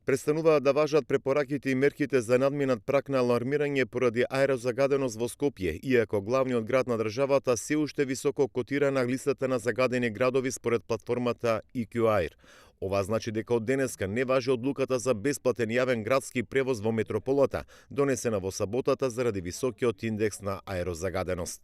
Престануваат да важат препораките и мерките за надминат праг на алармирање поради аерозагаденост во Скопје, иако главниот град на државата се уште високо котира на листата на загадени градови според платформата EQAir. Ова значи дека од денеска не важи одлуката за бесплатен јавен градски превоз во метрополата, донесена во саботата заради високиот индекс на аерозагаденост.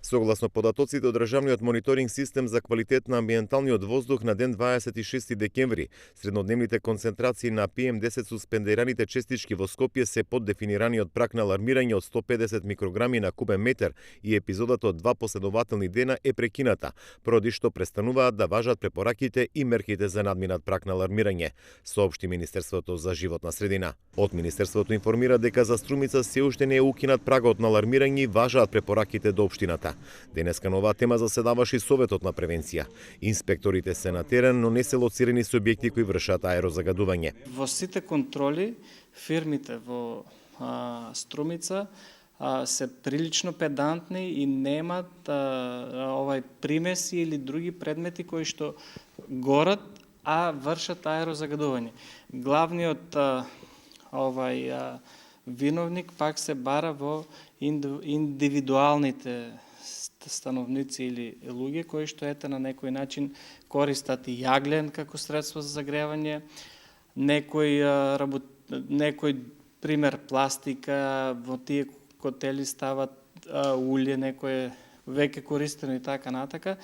Согласно податоците од Државниот мониторинг систем за квалитет на амбиенталниот воздух на ден 26 декември, среднодневните концентрации на PM10 суспендираните честички во Скопје се под дефинираниот праг на алармирање од 150 микрограми на кубен метар и епизодата од 2 последователни дена е прекината, поради што престануваат да важат препораките и мерките за надминат праг на алармирање, соопшти Министерството за животна средина. Од Министерството информира дека за Струмица се уште не е укинат прагот на алармирање и важаат препораките до општината. Денеска на оваа тема заседаваше и Советот на превенција. Инспекторите се на терен, но не се лоцирани субјекти кои вршат аерозагадување. Во сите контроли, фирмите во Струмица се прилично педантни и немат примеси или други предмети кои што горат, а вршат аерозагадување. Главниот виновник пак се бара во индивидуалните становници или луѓе кои што на некој начин користат и јаглен како средство за загревање, некој пример пластика, во тие котели стават улје, некој веќе користено и така натака.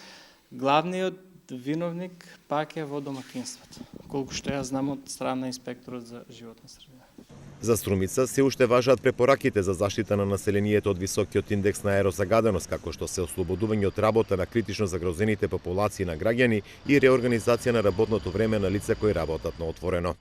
Главниот виновник пак е во домакинството, колку што ја знам од страна на инспекторот за животна средина. За Струмица се уште важат препораките за заштита на населението од високиот индекс на аерозагаденост, како што се ослободување од работа на критично загрозените популации на граѓани и реорганизација на работното време на лица кои работат на отворено.